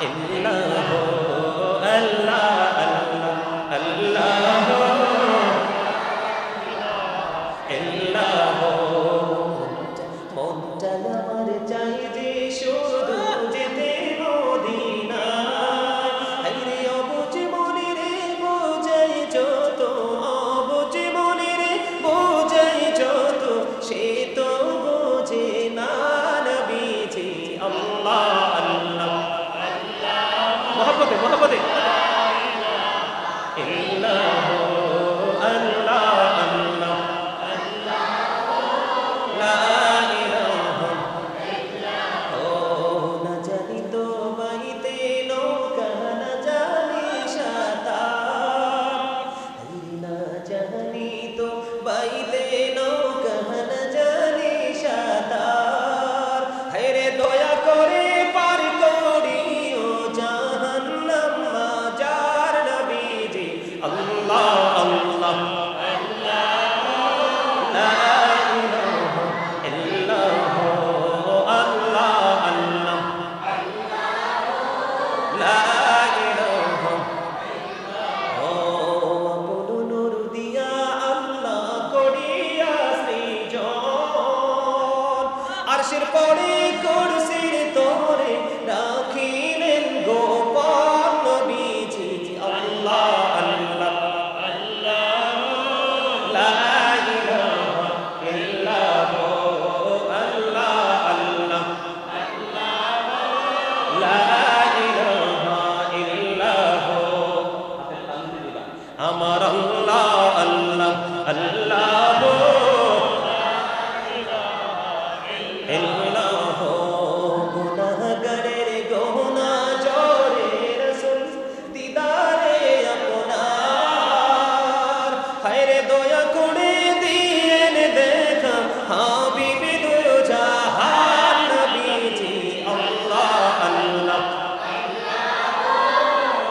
ইল্লাল্লাহ আল্লাহ আল্লাহ ইল্লাল্লাহ মনটা আমার চাই যে শুধু যেতে মদিনায় হায়রে অবুঝ মনে রে বোঝাই যত অবুঝ মনে রে বোঝাই যত সে তো বোঝে না নবীজি আল্লাহ আল্লাহ মহব্বতে ইল্লাল্লাহ আরশের পরে কুরসির তরে রাখিলেন গোপন নবীজি আল্লাহ আল্লাহ আল্লাহ লা ইলাহা ইল্লাল্লাহ আল্লাহ আল্লাহ লা ইলাহা ইল্লাল্লাহ আমার আল্লাহ আল্লাহ আল্লাহ গুনাহগারের গহনা জরে রাসূল দিদারে আপনার হায়রে দয়া করে দিয়েন দেখা হাবিবি দু জাহান নবীজি আল্লাহ আল্লাহ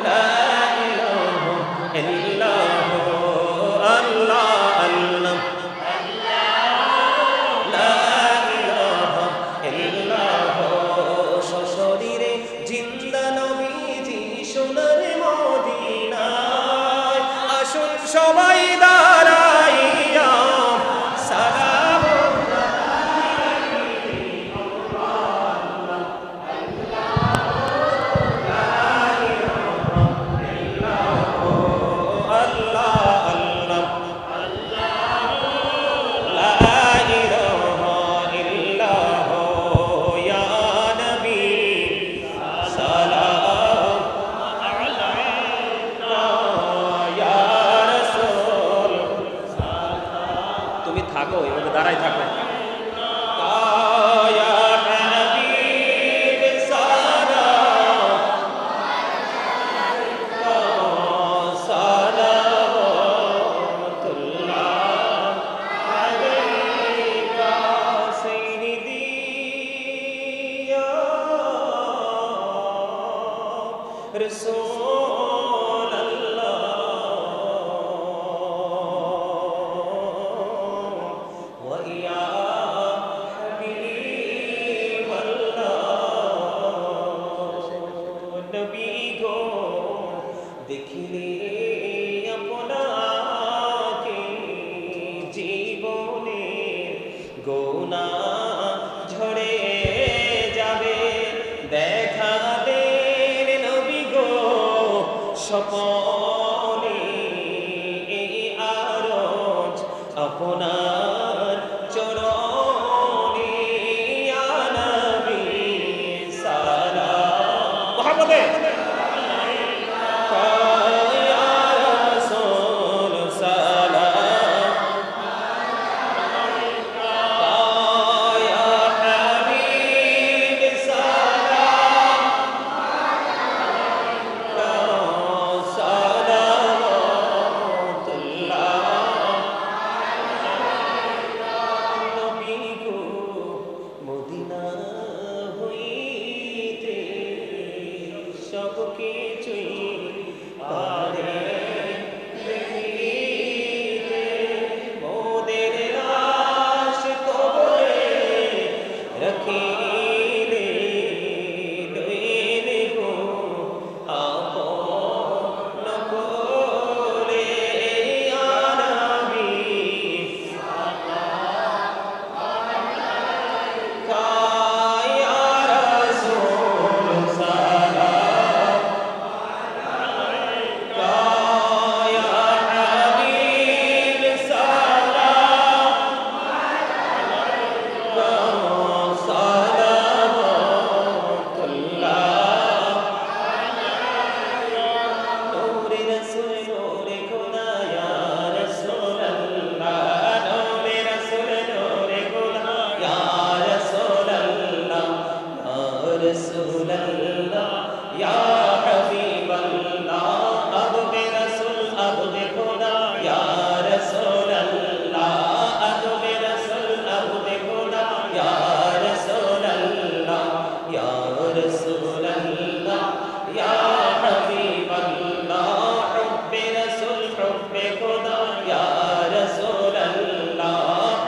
লা ইলাহা ইল্লাল্লাহ আল্লাহ আল্লাহ শরীরে জিন্দা নবীজি সোনার মদিনায় আসুন সবাই দাঁড়াইয়া সালাম থাকো এভাবে দাঁড়াই থাকো رسول الله ويا حبيب الله নবী গো দেখিলে আপনাকে জীবনে গুনাহ ঝরে যাবে দেখা স্বপনে এই আরজ আপনার চরণে ইয়া নবী সালাম মুহাম্মদে ইয়া রাসূল সালাম ইয়া হাবিব সালাম রাখিলে দইলে গো या हबीब अल्लाह हुब्बे रसूल हुब्बे खुदा या रसूल अल्लाह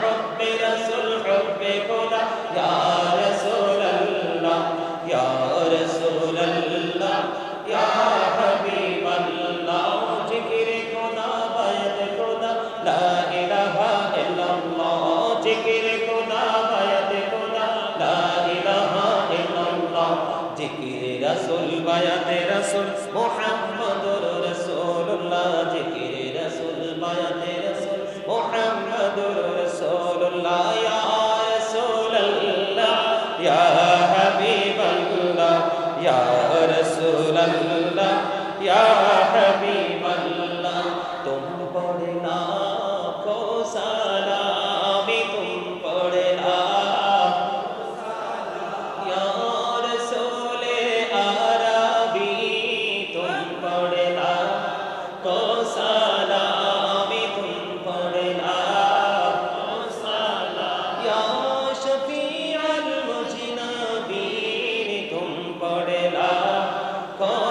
हुब्बे रसूल हुब्बे खुदा या रसूल अल्लाह या रसूल अल्लाह या हबीब अल्लाह जिक्र खुदा बायत खुदा ला इलाहा इल्लल्लाह जिक्र खुदा बायत खुदा ला इलाहा इल्लल्लाह जिक्र रसूल बायत रसूल मुहम्मदुर रसूलुल्लाह जिक्र रसूल बायत रसूल मुहम्मदुर रसूलुल्लाह या रसूल अल्लाह या हबीब अल्लाह या रसूल अल्लाह या हबीब अल्लाह तुम पढ़े लाखों सलामी तुम पढ़े या रसूल अरबी तुम पढ़े लाखों सलामी तुम पढ़े लाखों सलाम या शफीअल मुजनबीन तुम पढ़े लाखों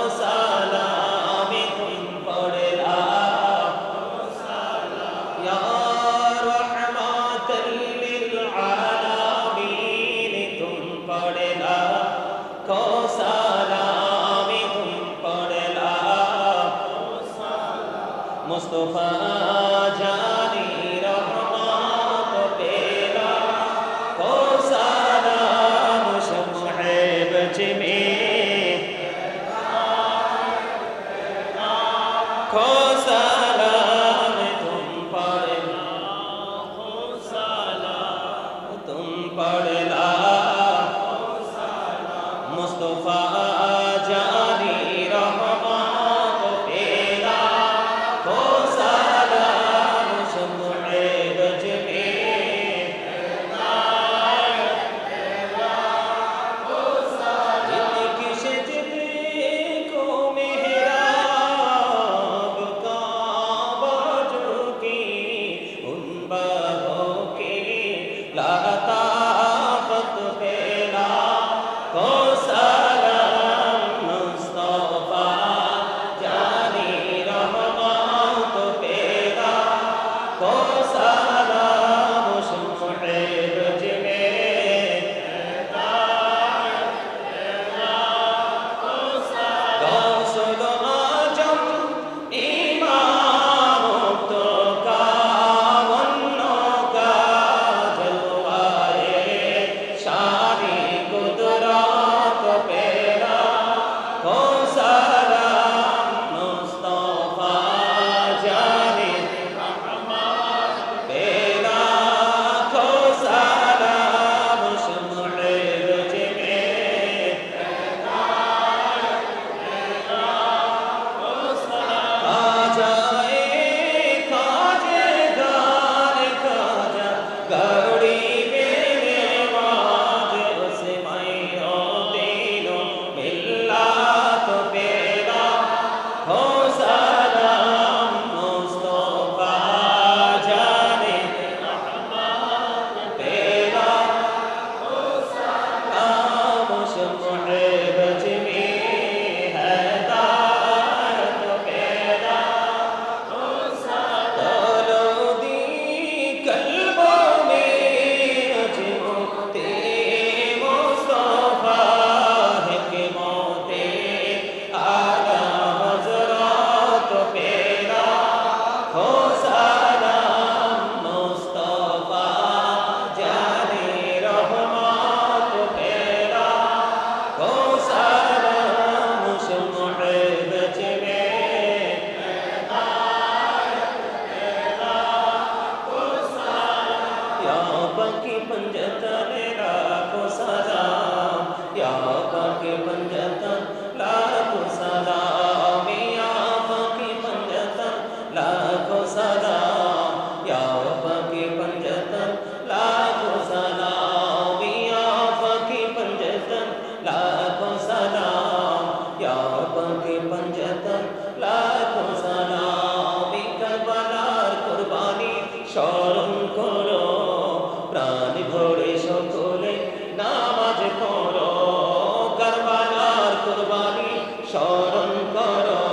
স্মরণ করো,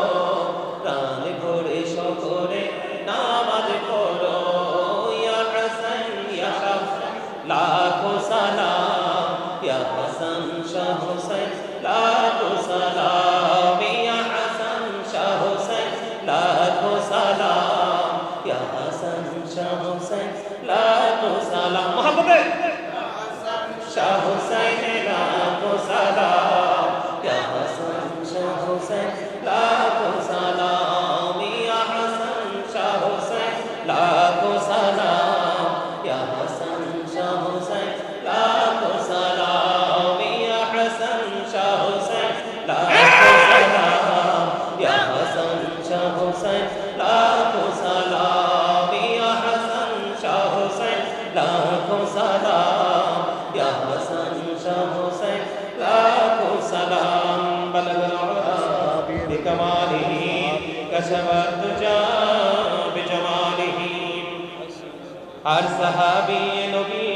প্রাণ ভরে সকলে নামাজ পড়ো। ইয়া হাসান ইয়া শাহ লাখো সালাম, ইয়া হাসান শাহ হুসাইন লাখো সালাম, ইয়া হাসান শাহ হুসাইন লাখো সালাম, ইয়া হাসান শাহ হুসাইন লাখো সালাম। মহব্বতে শাহ হুসাইন লাখো সালাম, ইয়া হাসান শাহ হুসাইন লাখো সালাম, ইয়া হাসান শাহ হুসাইন লাখো সালাম, ইয়া হাসান শাহ হুসাইন লাখো সালাম, ইয়া হাসান শাহ হুসাইন লাখো সালাম, ইয়া হাসান শাহ হুসাইন লাখো সালাম, ইয়া হাসান শাহ হুসাইন লাখো সালাম, ইয়া হাসান শাহ হুসাইন লাখো সালাম। বলগল উলা বিকমালিহি কশফত দুজা বিজমালিহি। আর সাহাবী নবী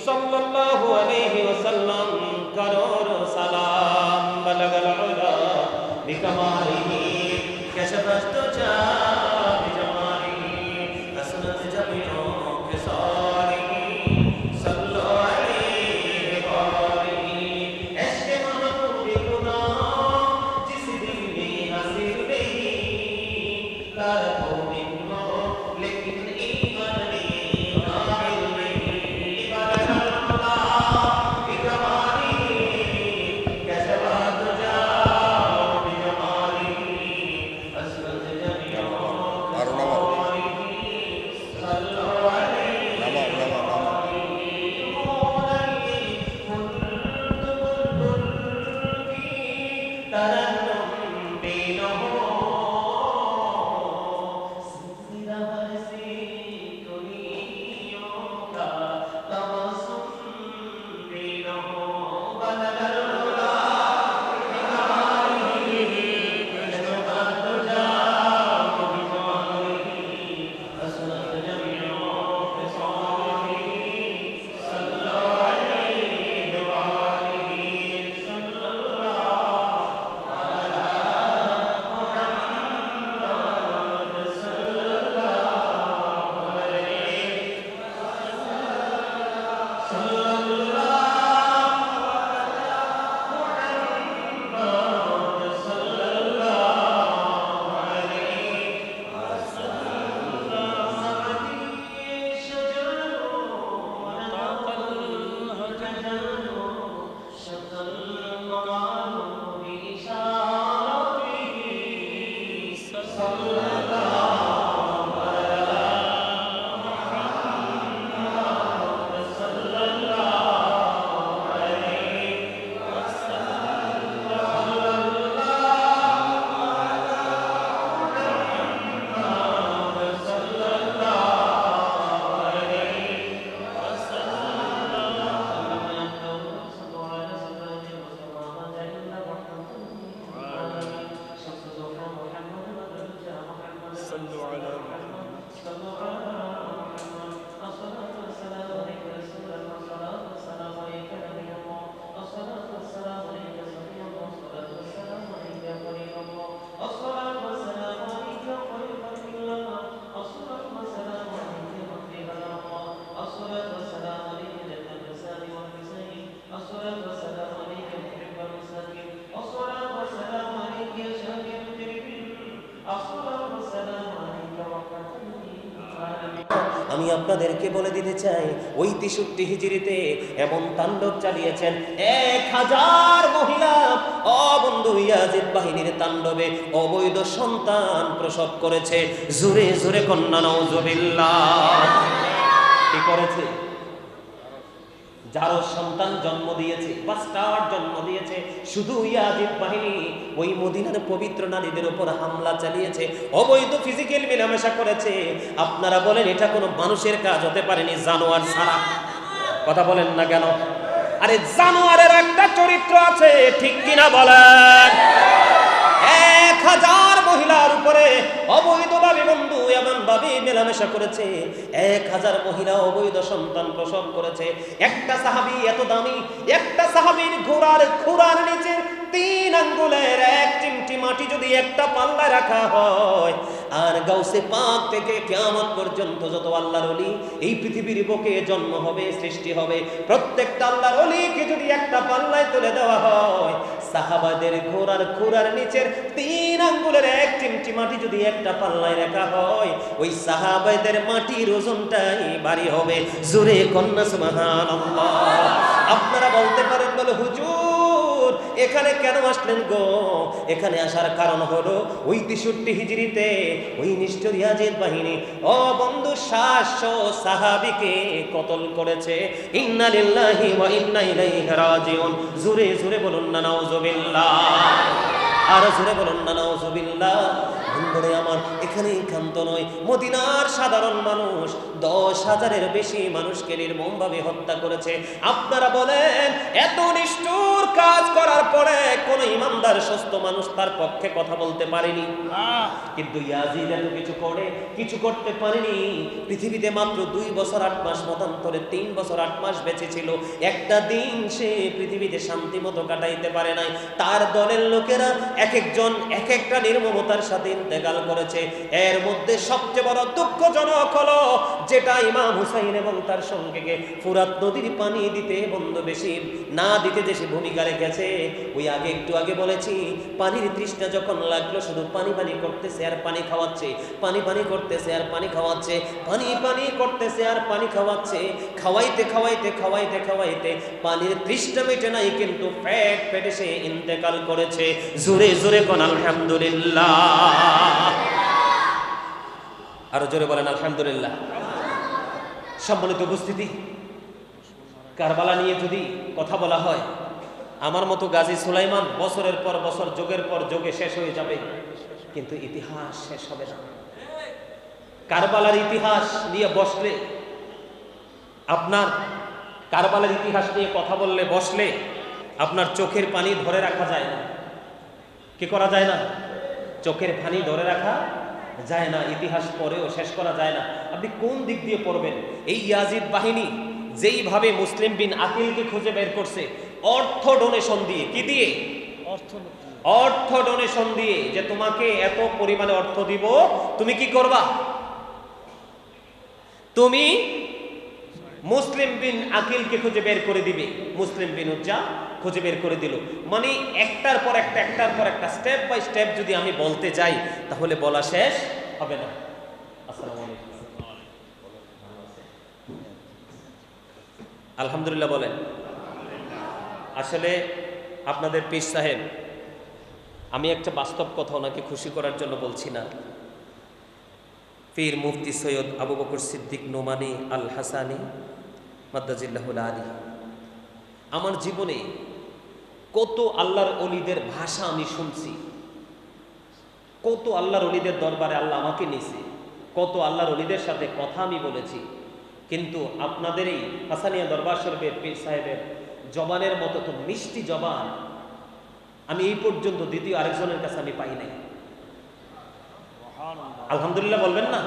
সাল্লাল্লাহু আলাইহি ওয়াসাল্লাম করো সালাম। বলগল উলা বিকমালিহি কশফত দুজা বিজমালিহি, আসনত জামিউ খিসালিহি, সাল্লু আলাইহি ওয়ালিহি। ইশকে মাহবুব বিগুনা জিস দিল में हासिल नहीं, लाखों मिन्नो लेकिन ईमान नहीं, कामिल नहीं। बलगल उला बिकमालिही कशफत दुजा बिजमालिही, असरत जमिउ খিসালিহি, সাল্লু আলাইহি আমি আপনাদেরকে বলে দিতে চাই, ওই 63 হিজরিতে এমন তাণ্ডব চালিয়েছেন 1000 মহিলা। বন্ধু, ইয়াজিদ বাহিনীর তাণ্ডবে অবৈধ সন্তান প্রসব করেছে। জোরে জোরে কন্যা নাউজুবিল্লাহ। কি করেছে? যার সন্তান জন্ম দিয়েছে, বাস্টার্ড জন্ম দিয়েছে। শুধু ইয়াজিদ বাহিনী ওই মদিনার পবিত্র নারীদের উপর হামলা চালিয়েছে, অবৈধ ফিজিক্যাল মেলামেশা করেছে। আপনারা বলেন এটা কোনো মানুষের কাজ হতে পারেনি, জানোয়ার ছাড়া? কথা বলেন না কেন? আরে জানোয়ারের একটা চরিত্র আছে, ঠিক কিনা বলেন? 1000 মহিলার উপরে অবৈধভাবে বন্ধু এমনভাবে মেলামেশা করেছে। 1000 মহিলা অবৈধ সন্তান প্রসব করেছে। একটা সাহাবী এত দামি, একটা সাহাবীর ঘোড়ার খুরার নিচে 3 আঙ্গুলের এক টিমটিম একটা পাল্লায় রাখা হয়, আর গাউসে পাক থেকে কিয়ামত পর্যন্ত যত আল্লাহর ওলি এই পৃথিবীর বুকে জন্ম হবে, সৃষ্টি হবে, প্রত্যেকটা আল্লাহর ওলিকে যদি একটা পাল্লায় তুলে দেওয়া হয়, সাহাবাদের ঘোড়ার খুরার নিচের 3 আঙ্গুলের 1 চিমটি মাটি যদি একটা পাল্লায় রাখা হয়, ওই সাহাবাদের মাটির ওজনটাই ভারী হবে। জোরে কন্যা সুবহানাল্লাহ। আপনারা বলতে পারেন, বলে হুজুর এখানে কেন আসলেন গো? এখানে আসার কারণ হলো ওই 63 হিজরিতে ওই নিষ্ঠুর ইয়াজিদ বাহিনী ও বন্ধু 700 সাহাবীকে কতল করেছে। ইন্না লিল্লাহি ওয়া ইন্না ইলাইহি রাজিউন। জোরে জোরে বলুন না নাউজুবিল্লাহ, আর জোরে বলুন না নাউজুবিল্লাহ। বন্ধুরে আমার, এখানেই ক্ষান্ত নয়, মদিনার সাধারণ মানুষ 10,000-এর বেশি মানুষকে নির্মমভাবে হত্যা করেছে। আপনারা বলেন, এত নিষ্ঠুর কাজ করার পরে কোন ইমানদার সুস্থ মানুষ তার পক্ষে কথা বলতে পারেনি, কিন্তু ইয়াজিদ এত কিছু করতে পারেনি। পৃথিবীতে মাত্র 2 বছর 8 মাস, মতান্তরে 3 বছর 8 মাস বেঁচে ছিল। একটা দিন সে পৃথিবীতে শান্তি মতো কাটাইতে পারে নাই। তার দলের লোকেরা এক একজন এক একটা নির্মমতার সাথে ইন্তেকাল করেছে। এর মধ্যে সবচেয়ে বড় দুঃখজনক হলো যেটা ইমাম হুসাইন এবং তার সঙ্গীকে ফুরাত নদীর পানি দিতে বন্ধ বেশি না দিতে যে ভূমিকা রেখেছে। ওই একটু আগে বলেছি, পানির তৃষ্ণা যখন লাগলো শুধু পানি পানি করতেছে আর পানি খাওয়াচ্ছে, পানি পানি করতেছে আর পানি খাওয়াচ্ছে, পানি পানি করতেছে আর পানি খাওয়াচ্ছে। খাওয়াইতে খাওয়াইতে খাওয়াইতে খাওয়াইতে পানির তৃষ্ণা মেটে নাই, কিন্তু পেটে সে ইন্তেকাল করেছে। জোরে জোরে কোন আলহামদুলিল্লাহ, আরো জোরে বলেন আলহামদুলিল্লাহ। সম্মানিত উপস্থিতি, কারবালা নিয়ে যদি কথা বলা হয়, আমার মতো গাজী সুলাইমান বছরের পর বছর, যুগের পর যুগে শেষ হয়ে যাবে, কিন্তু ইতিহাস শেষ হবে না। কারবালার ইতিহাস নিয়ে বসলে, আপনার কারবালার ইতিহাস নিয়ে কথা বললে, বসলে আপনার চোখের পানি ধরে রাখা যায় না। কি করা যায় না? চোখের পানি ধরে রাখা যায় না। ইতিহাস পড়েও শেষ করা যায় না। আপনি কোন দিক দিয়ে পড়বেন? এই ইয়াজিদ বাহিনী যেইভাবে মুসলিম বিন আকিলকে খুঁজে বের করছে, অর্থ ডোনেশন দিয়ে। কি দিয়ে? অর্থ ডোনেশন দিয়ে, যে তোমাকে এত পরিমাণে অর্থ দিব, তুমি কি করবা? তুমি মুসলিম বিন আকিলকে খুঁজে বের করে দিবে। মুসলিম বিন উজ্জা খুঁজে বের করে দিল। মানে একটার পর একটা স্টেপ বাই স্টেপ যদি আমি বলতে যাই, তাহলে বলা শেষ হবে না। আসসালামু আলাইকুম। আলহামদুলিল্লাহ বলেন। আসলে আপনাদের পীর সাহেব, আমি একটা বাস্তব কথা ওনাকে খুশি করার জন্য বলছি না। পীর মুফতি সৈয়দ আবু বকর সিদ্দিক নোমানী আল হাসানি মাদ্দাজিল্লাহুল আলী, আমার জীবনে কত আল্লাহর অলিদের ভাষা আমি শুনছি, কত আল্লাহর অলিদের দরবারে আল্লাহ আমাকে নিয়েছে, কত আল্লাহর অলিদের সাথে কথা আমি বলেছি, কিন্তু আপনাদের এই হাসানিয়া দরবার শরীফের পীর সাহেবের জবানের মতো তো মিষ্টি জবান আমি এই পর্যন্ত দ্বিতীয় আরেকজনের কাছে আমি পাই নাই। আলহামদুলিল্লাহ বলবেন না?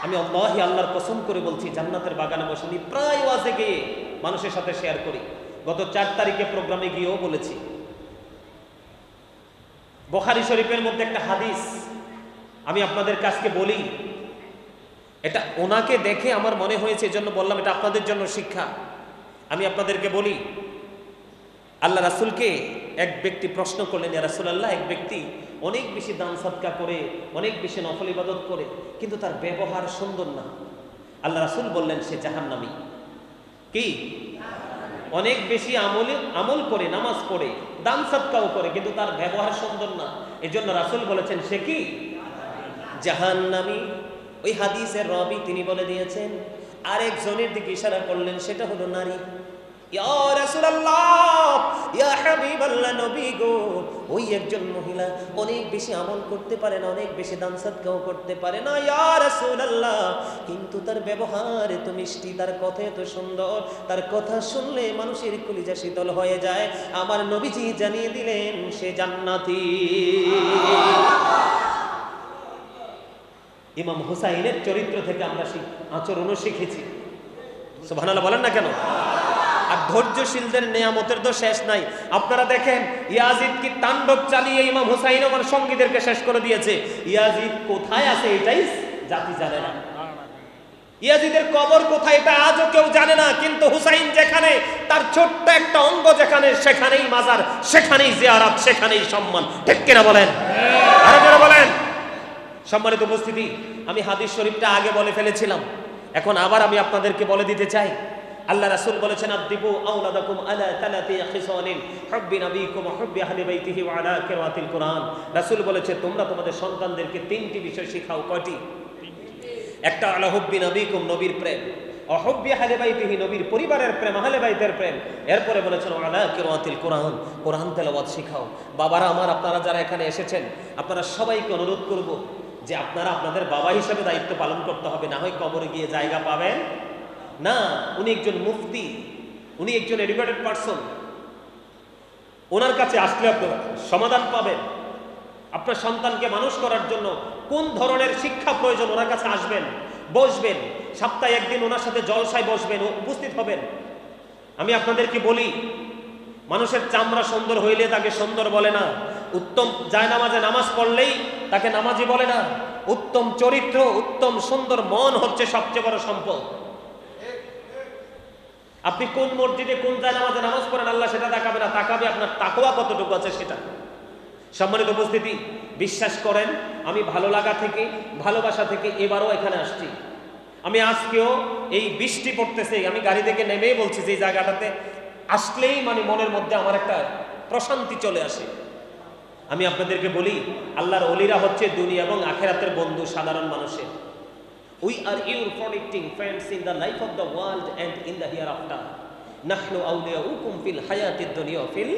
আমি আল্লাহি আল্লাহর কসম করে বলছি, জান্নাতের বাগানে বসে আমি প্রায় ওয়াজে গিয়ে মানুষের সাথে শেয়ার করি। গত 4 তারিখে প্রোগ্রামে গিয়েও বলেছি, বুখারী শরীফের মধ্যে একটা হাদিস আমি আপনাদের কাছকে বলি। এটা ওনাকে দেখে আমার মনে হয়েছে, এজন্য বললাম, এটা আপনাদের জন্য শিক্ষা। আমি আপনাদেরকে বলি, আল্লাহ রাসূলকে এক ব্যক্তি প্রশ্ন করলেন, ইয়া রাসূলুল্লাহ, এক ব্যক্তি অনেক বেশি দান সদকা করে, অনেক বেশি নফল ইবাদত করে, কিন্তু তার ব্যবহার সুন্দর না। আল্লাহ রাসূল বললেন, সে জাহান্নামী। কি? অনেক বেশি আমল করে, নামাজ পড়ে, দান সদকাও করে, কিন্তু তার ব্যবহার সুন্দর না। এজন্য রাসূল বলেছেন সে কি? জাহান্নামী। ওই হাদিসের রাবী তিনি বলে দিয়েছেন, আরেকজনের দিকে ইশারা করলেন, সেটা হলো নারী। ইয়া রাসূলুল্লাহ, ইয়া হাবিবাল্লাহ, নবী গো, ওই একজন মহিলা অনেক বেশি আমল করতে পারে না, অনেক বেশি দান সদকাও করতে পারে না, ইয়া রাসূলুল্লাহ, কিন্তু তার ব্যবহার এত মিষ্টি, তার কথা এত সুন্দর, তার কথা শুনলে মানুষের কলিজা শীতল হয়ে যায়। আমার নবীজি জানিয়ে দিলেন সে জান্নাতি। ইমাম হুসাইনের চরিত্র থেকে আমরা আচরণও শিখেছি। সুবহানাল্লাহ বলেন না কেন? আর ধৈর্যশীলদের নেয়ামতের তো শেষ নাই। আপনারা দেখেন ইয়াজিদ কি তাণ্ডব চালিয়ে ইমাম হুসাইন আমার সঙ্গীদেরকে শেষ করে দিয়েছে। ইয়াজিদ কোথায় আছে এটাই জাতি জানে না। ইয়াজিদের কবর কোথায় এটা আজও কেউ জানে না, কিন্তু হুসাইন যেখানে, তার ছোট্ট একটা অঙ্গ যেখানে, সেখানেই মাজার, সেখানেই জিয়ারত, সেখানেই সম্মান। ঠিক কিনা বলেন? আরো জোরে বলেন। সম্মানিত উপস্থিতি, আমি হাদিস শরীফটা আগে বলে ফেলেছিলাম, এখন আবার আমি আপনাদেরকে বলে দিতে চাই। আল্লাহ রাসূল বলেছেন, আদিবু আওলাদাকুম আলা তালাতি খিসালিন হুব্বি নবীকুম ওয়া হুব্বি আহলি বাইতিহি ওয়া আলা কিরাআতিল কুরআন। রাসূল বলেছে, তোমরা তোমাদের সন্তানদেরকে তিনটি বিষয় শেখাও। কয়টি? একটা আলা হুব্বি নবীকুম, নবীর প্রেম, ওয়া হুব্বি আহলি বাইতিহি, নবীর পরিবারের প্রেম, আহলে বাইতের প্রেম। এরপরে বলেছেন ওয়া আলা কিরাআতিল কুরআন, কোরআন তেলাওয়াত শেখাও। বাবারা আমার, আপনারা যারা এখানে এসেছেন, আপনারা সবাইকে অনুরোধ করব যে আপনারা আপনাদের বাবা হিসেবে দায়িত্ব পালন করতে হবে, না হয় কবরে গিয়ে জায়গা পাবেন না। উনি একজন মুফতি, উনি একজন এডুকেটেড পারসন, ওনার কাছে আসলে আপনারা সমাধান পাবেন। আপনার সন্তানকে মানুষ করার জন্য কোন ধরনের শিক্ষা প্রয়োজন, ওনার কাছে আসবেন, বসবেন, সপ্তাহে একদিন ওনার সাথে জলসায় বসবেন, উপস্থিত হবেন। আমি আপনাদেরকে বলি, মানুষের চামড়া সুন্দর হইলে তাকে সুন্দর বলে না, উত্তম জায়নামাজে নামাজ পড়লেই তাকে নামাজি বলে না। উত্তম চরিত্র, উত্তম সুন্দর মন হচ্ছে সবচেয়ে বড় সম্পদ। আপনি কোন মসজিদে কোন জায়নামাজে নামাজ পড়েন, আল্লাহ সেটা দেখাবে না, তাকাবে আপনার তাকওয়া কতটুকু আছে সেটা। সম্মানিত উপস্থিতি, বিশ্বাস করেন, আমি ভালো লাগা থেকে, ভালোবাসা থেকে এবারও এখানে আসছি। আমি আজকেও এই বৃষ্টি পড়তেছে, আমি গাড়ি থেকে নেমেই বলছি যে এই জায়গাটাতে আসলেই মানে মনের মধ্যে আমার একটা প্রশান্তি চলে আসে। আমি আপনাদেরকে বলি, আল্লাহর ওলিরা হচ্ছে দুনিয়া এবং আখিরাতের বন্ধু সাধারণ মানুষের। We are your protecting friends in the life of the world and in the hereafter. Nahnu awliyaukum fil hayatid dunya fil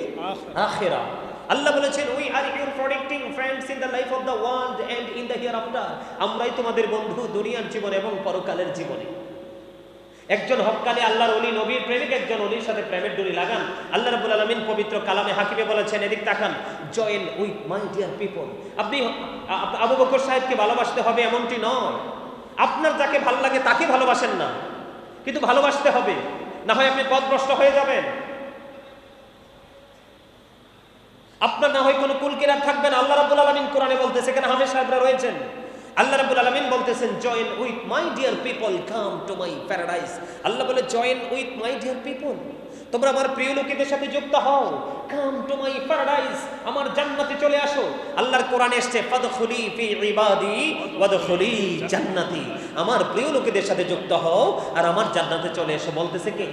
akhirah. আল্লাহ বলেছেন, we are your protecting friends in the life of the world and in the hereafter. আমরাই তোমাদের বন্ধু দুনিয়ার জীবনে এবং পরকালের জীবনে। একজন হক্কানি আল্লাহর ওলি, নবীর প্রেমিক একজন ওলির সাথে প্রেমের ডুরি লাগান। আল্লাহ রাব্বুল আলামিন পবিত্র কালামে হাকিমে বলেছেন, এদিক তাকান, join with my dear people. আপনি আবু বকর সাহেবকে ভালোবাসতে হবে এমনটি নয়। আপনার যাকে ভালো লাগে তাকে ভালোবাসেন না, কিন্তু ভালোবাসতে হবে, না হয় আপনি পথভ্রষ্ট হয়ে যাবেন। আপনার না হয় কোনো কুলকিরাত থাকবে না। আল্লাহ রাব্বুল আলামিন কোরআনে বলতেছে, এখানে হাফেজ সাহেবরা রয়েছেন, আল্লাহ রাব্বুল আলামিন বলতেছেন, join with my dear people come to my paradise. আল্লাহ বলে, join with my dear people, তোমরা আমার প্রিয় লোকেদের সাথে যুক্ত হও। কাম টু মাই প্যারাডাইস, আমার জান্নাতে চলে আসো। আল্লাহর কোরআনে এসেছে, ফাদখুলি ফি ইবাদি ওয়াদখুলি জান্নাতি, আমার প্রিয় লোকেদের সাথে যুক্ত হও আর আমার জান্নাতে চলে এসো। বলতেছে কে?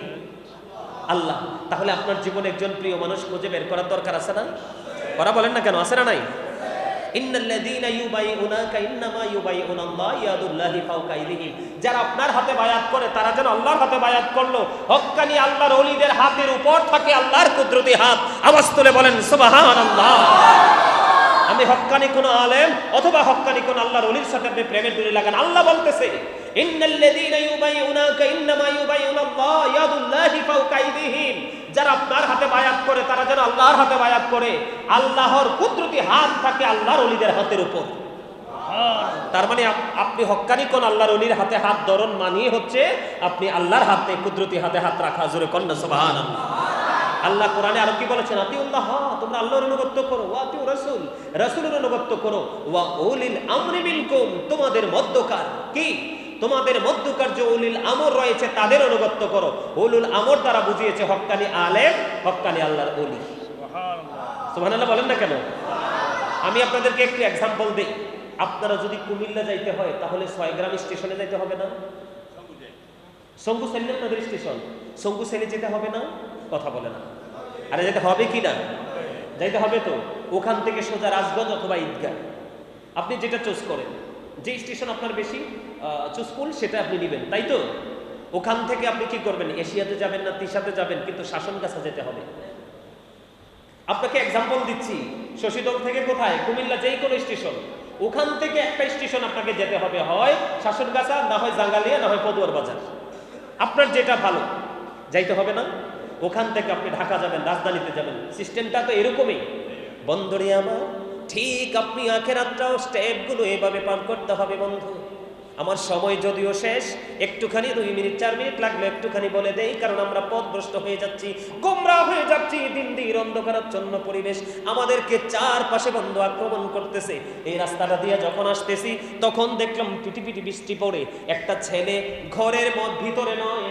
আল্লাহ। তাহলে আপনার জীবনে একজন প্রিয় মানুষ খুঁজে বের করার দরকার আছে না? ওরা বলেন না কেন, আছে না নাই? ইন্নাল্লাযীনা ইউবাইউনাকা ইন্নামা ইউবাইউনাল্লাহ ইয়াদুল্লাহি ফাওকা আইদিহিম, যারা আপনার হাতে বায়াত করে তারা যেন আল্লাহর হাতে বায়াত করলো। হক্কানি আল্লাহর ওলিদের হাতের উপর থাকে আল্লাহর কুদরতি হাত। আওয়াজ তুলে বলেন সুবহানাল্লাহ। আমি হক্কানি কোন আলেম অথবা হক্কানি কোন আল্লাহর ওলির সাথে আপনি প্রেমের ডুরি লাগান। আল্লাহ বলতেছে, ইন্নাল্লাযীনা ইউবাইউনাকা ইন্নামা ইউবাইউনাল্লাহ ইয়াদুল্লাহি ফাওকা আইদিহিম, যারা আপনার হাতে বায়াত করে তারা যেন আল্লাহর হাতে বায়াত করে। আল্লাহর কুদরতি হাত থাকে আল্লাহর ওলিদের হাতের উপর। তার মানে আপনি হক্কানি কোন আল্লাহর ওলির হাতে হাত ধরুন, মানিয়ে হচ্ছে আপনি আল্লাহর হাতে কুদরতি হাতে হাত রাখা। জোরে কন্না সুবহানাল্লাহ। আল্লাহ কোরআনে আরো কি বলেছেন? আতিউল্লাহ, তোমরা আল্লাহর অনুগত্য করো, ওয়া আতিউ রাসূল, রাসূলের অনুগত্য করো, ওয়া উলিল আমরি মিনকুম, তোমাদের মধ্যকার কি, তোমাদের মধ্যকার যে উলিল আমর রয়েছে তাদের অনুগত্য করো। উলুল আমর দ্বারা বুঝিয়েছে হক্কানি আলেম, হক্কানি আল্লাহর ওলি। সুবহানাল্লাহ বলেন না কেন? আমি আপনাদেরকে একটু এক্সাম্পল দেই। আপনারা যদি কুমিল্লা যাইতে হয় তাহলে 6 গ্রাম স্টেশনে যাইতে হবে না? সঙ্গু সেলি আপনাদের স্টেশন, সঙ্গু সেলি যেতে হবে না? কথা বলে না। আরে যেতে হবে কি না? যাইতে হবে তো। ওখান থেকে সোজা রাজগঞ্জ অথবা ঈদগাহ, আপনি যেটা চুজ করেন, যে স্টেশন আপনার বেশি চুজফুল সেটা আপনি নেবেন, তাই তো? ওখান থেকে আপনি কি করবেন? এশিয়াতে যাবেন না তিশাতে যাবেন, কিন্তু শাসনগাছা যেতে হবে। আপনাকে এক্সাম্পল দিচ্ছি, শশীদল থেকে কোথায়? কুমিল্লা যেই কোনো স্টেশন, ওখান থেকে একটা স্টেশন আপনাকে যেতে হবে, হয় শাসনগাছা, না হয় জাঙ্গালিয়া, না হয় পদুয়ার বাজার। আপনার যেটা ভালো যাইতে হবে না? ওখান থেকে আপনি ঢাকা যাবেন, রাজধানীতে যাবেন। সিস্টেমটা তো এরকমই। বন্ধুরে আমার, ঠিক আপনি আখেরাতটাও স্টেপগুলো এভাবে পার করতে হবে বন্ধু। আমার সময় যদিও শেষ, একটুখানি 2 মিনিট 4 মিনিট লাগলে একটুখানি বলে দেই, কারণ আমরা পথভ্রষ্ট হয়ে যাচ্ছি, গোমরাহ হয়ে যাচ্ছি। দিন দিন অন্ধকারাচ্ছন্ন পরিবেশ, আমাদেরকে চারপাশে বন্ধু আক্রমণ করতেছে। এই রাস্তাটা দিয়ে যখন আসতেছি তখন দেখলাম পিটি বৃষ্টি পড়ে। একটা ছেলে ঘরের ভিতরে নয়,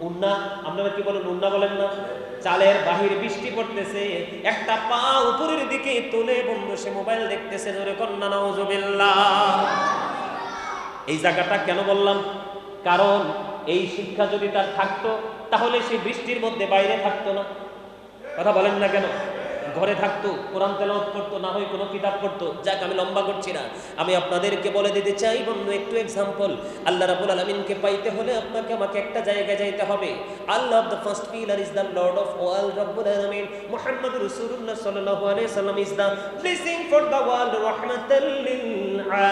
উন্না, আপনারা কি বলেন, উন্না বলেন না, চালের বাহির বৃষ্টি পড়তেছে, একটা পা উপরের দিকে তুলে বন্ধু সে মোবাইল দেখতেছে। জোরে কন্যা নাউজুবিল্লাহ। এই জায়গাটা কেন বললাম? কারণ এই শিক্ষা যদি তার থাকতো তাহলে সে বৃষ্টির মধ্যে বাইরে থাকতো না। কথা বলেন না কেন? ঘরে থাকতো, কোরআন তেলাওয়াত করতো, না হয় কোনো কিতাব পড়তো। যাক, আমি লম্বা করছি না, আমি আপনাদেরকে বলে দিতে চাই বন্ধু একটু এক্সাম্পল। আল্লাহ রাব্বুল আলামিনকে পাইতে হলে আপনাকে আমাকে একটা জায়গায় যাইতে হবে। আল্লাহ the first pillar is the lord of all রাব্বুল আলামিন। মুহাম্মদুর রাসূলুল্লাহ সাল্লাল্লাহু আলাইহি সাল্লাম is the blessing for the world, রাহমাতাল লিল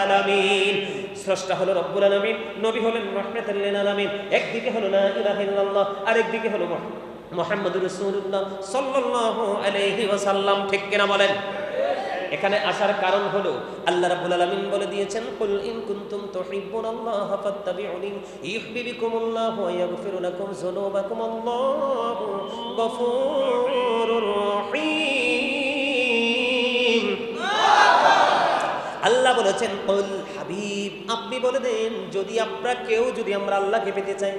আলামিন। স্রষ্টা হলো রব্বুল আলামিন, নবী হলেন রাহমাতাল লিল আলামিন। একদিকে হলো লা ইলাহা ইল্লাল্লাহ, আরেকদিকে হলো মুহাম্মদুর রাসূলুল্লাহ সাল্লাল্লাহু আলাইহি ওয়াসাল্লাম। ঠিক কিনা বলেন? এখানে আসার কারণ হলো আল্লাহ রাব্বুল আলামিন বলে দিয়েছেন, কুল ইন কুনতুম তুহিব্বুনাল্লাহ ফাত্তাবিউনি ইউহিব্বুকুমুল্লাহ ওয়া ইয়াগফির লাকুম যুনুবাকুম আল্লাহু গফুরুর রহিম। আল্লাহ বলেছেন, কুল হাবিব, আপনি বলে দেন, যদি আমরা আল্লাহকে পেতে চাই,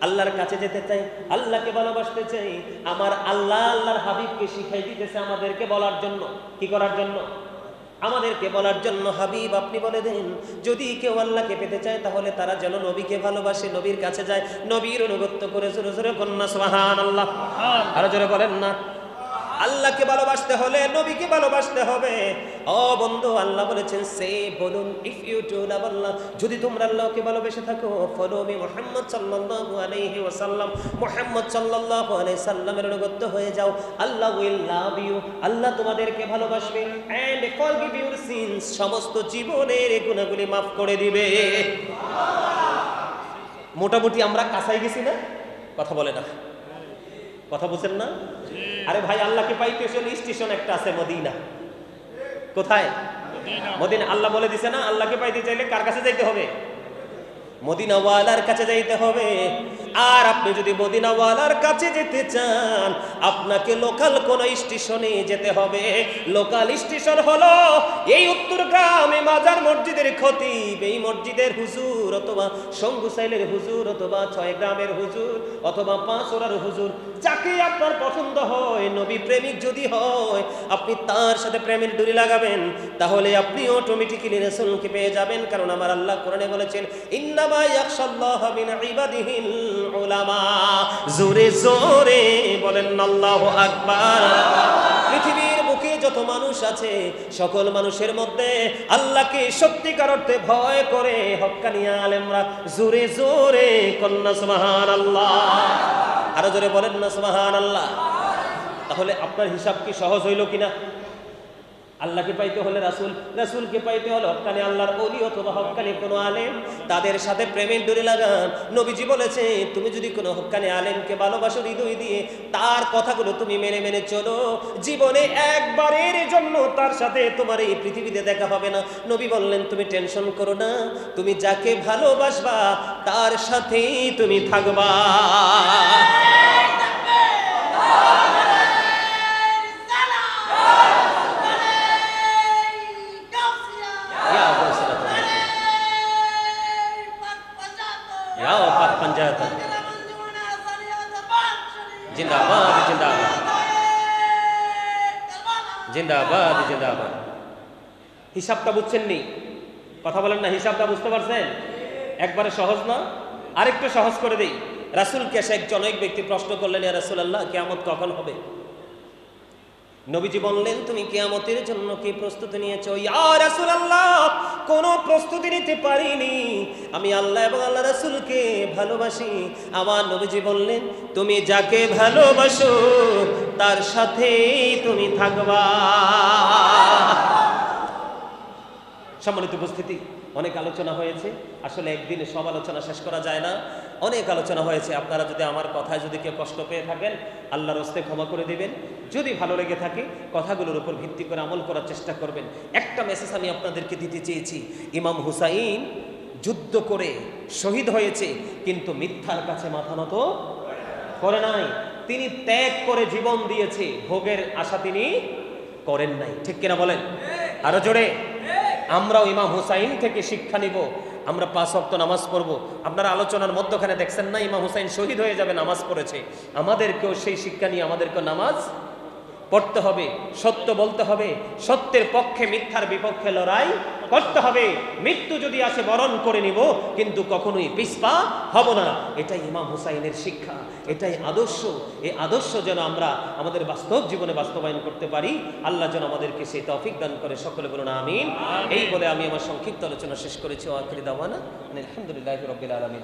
আল্লাহর কাছে যেতে চাই, আল্লাহকে ভালোবাসতে চাই, আমার আল্লাহ আল্লাহর হাবিবকে শিখাই দিতেছে আমাদেরকে বলার জন্য। কি করার জন্য? আমাদেরকে বলার জন্য। হাবিব আপনি বলে দেন, যদি কেউ আল্লাহকে পেতে চায় তাহলে তারা যেন নবীকে ভালোবাসে, নবীর কাছে যায়, নবীর অনুগত্য করে। জোরে জোরে কন্যা সুবহানাল্লাহ। আরো জোরে বলেন না। আল্লাহকে ভালোবাসতে হলে নবীকে ভালোবাসতে হবে। ও বন্ধু, আল্লাহ বলেছেন, সে বলুন, ইফ ইউ টু লাভ আল্লাহ, যদি তোমরা আল্লাহকে ভালোবেসে থাকো, ফলো মি মুহাম্মদ সাল্লাল্লাহু আলাইহি ওয়াসাল্লাম, মুহাম্মদ সাল্লাল্লাহু আলাইহি সাল্লামের অনুগত হয়ে যাও, আল্লাহ উইল লাভ ইউ, আল্লাহ তোমাদেরকে ভালোবাসবে, এন্ড ফরগিভ ইউর সিনস, সমস্ত জীবনের গুনাহগুলি maaf করে দিবে। মোটামুটি আমরা কাছাই গেছি না? কথা বলে না, কথা বুঝেন না? আরে ভাই, আল্লাহকে পাইতে চলে স্টেশন একটা আছে, মদিনা। কোথায়? মদিনা। আল্লাহ বলে দিছে না, আল্লাহকে পাইতে চাইলে কার কাছে যাইতে হবে? মদিনাওয়ালার কাছে যাইতে হবে। আর আপনি যদি মদিনাওয়ালার কাছে যেতে চান, আপনাকে লোকাল কোন স্টেশনে যেতে হবে। লোকাল স্টেশন হলো এই উত্তর গ্রামে মাজার মসজিদের খতিব, এই মসজিদের হুজুর, অথবা সঙ্গুসাইলের হুজুর, অথবা 6 গ্রামের হুজুর, অথবা 5 ওরার হুজুর, যাকে আপনার পছন্দ হয়, নবী প্রেমিক যদি হয়, আপনি তার সাথে প্রেমের ডুরি লাগাবেন, তাহলে আপনি অটোমেটিক্যালি রাসূলকে পেয়ে যাবেন। কারণ আমার আল্লাহ কোরআনে বলেছেন, ইন্নামা ইয়াখশাল্লাহ মিন ইবাদিহিল উলামা। জোরে জোরে বলেন আল্লাহু আকবার। পৃথিবীর বুকে যত মানুষ আছে, সকল মানুষের মধ্যে আল্লাহকে সত্যিকার অর্থে ভয় করে হক্কানি আলেমরা। জোরে জোরে কন্যা সুবহানাল্লাহ। আরো জোরে বলেন না সুবহানাল্লাহ। তাহলে আপনার হিসাব কি সহজ হইল কিনা? আল্লাহকে পাইতে হলে রাসূল, রাসূলকে পাইতে হলে হক্কানি আল্লাহর ওলি অথবা হক্কানি কোনো আলেম, তাদের সাথে প্রেমের ডোরি লাগান। নবীজি বলেছে, তুমি যদি কোনো হক্কানি আলেমকে ভালোবাসো হৃদয় দিয়ে, তার কথাগুলো তুমি মেনে মেনে চলো, জীবনে একবারের জন্য তার সাথে তোমার এই পৃথিবীতে দেখা হবে না। নবী বললেন, তুমি টেনশন করো না, তুমি যাকে ভালোবাসবা তার সাথেই তুমি থাকবা। জিন্দাবাদ জিন্দাবাদ জিন্দাবাদ জিন্দাবাদ। হিসাবটা বুঝছেন নি? কথা বলেন না, হিসাবটা বুঝতে পারছেন? একবারে সহজ না, আরেকটু সহজ করে দেই। রাসূলকে এক জনৈক ব্যক্তি প্রশ্ন করলেন, ইয়া রাসূলুল্লাহ, কিয়ামত কখন হবে? নবীজি বললেন, তুমি কিয়ামতের জন্য কি প্রস্তুতি নিয়েছো? ইয়া রাসূলুল্লাহ, কোনো প্রস্তুতি নিতে পারিনি, আমি আল্লাহ এবং আল্লাহ রাসূলকে ভালোবাসি। আমার নবীজি বললেন, তুমি যাকে ভালোবাসো তার সাথেই তুমি থাকবা। সম্মানিত উপস্থিতি, অনেক আলোচনা হয়েছে, আসলে একদিনে সব আলোচনা শেষ করা যায় না। অনেক আলোচনা হয়েছে। আপনারা যদি আমার কথায় যদি কেউ কষ্ট পেয়ে থাকেন, আল্লাহর হস্তে ক্ষমা করে দিবেন। যদি ভালো লেগে থাকে, কথাগুলোর উপর ভিত্তি করে আমল করার চেষ্টা করবেন। একটা মেসেজ আমি আপনাদেরকে দিতে চেয়েছি। ইমাম হুসাইন যুদ্ধ করে শহীদ হয়েছে, কিন্তু মিথ্যার কাছে মাথা নত করে নাই। তিনি ত্যাগ করে জীবন দিয়েছে, ভোগের আশা তিনি করেন নাই। ঠিক কিনা বলেন? আরো জোরে। আমরাও ইমাম হুসাইন থেকে শিক্ষা নিব। আমরা 5 ওয়াক্ত নামাজ পড়ব। আপনারা আলোচনার মধ্যখানে দেখছেন না, ইমাম হুসাইন শহীদ হয়ে যাবে, নামাজ পড়েছে। আমাদেরকেও সেই শিক্ষা নিয়ে আমাদেরকেও নামাজ পড়তে হবে, সত্য বলতে হবে, সত্যের পক্ষে মিথ্যার বিপক্ষে লড়াই করতে হবে। মৃত্যু যদি আসে বরণ করে নিব, কিন্তু কখনোই পিছপা হব না। এটাই ইমাম হুসাইনের শিক্ষা, এটাই আদর্শ। এই আদর্শ যেন আমরা আমাদের বাস্তব জীবনে বাস্তবায়ন করতে পারি। আল্লাহ যেন আমাদেরকে সেই তৌফিক দান করে। সকলে বলুন আমিন। এই বলে আমি আমার সংক্ষিপ্ত আলোচনা শেষ করেছি। ওয়া আখিরু দাওয়ানা আলহামদুলিল্লাহি রাব্বিল আলামিন।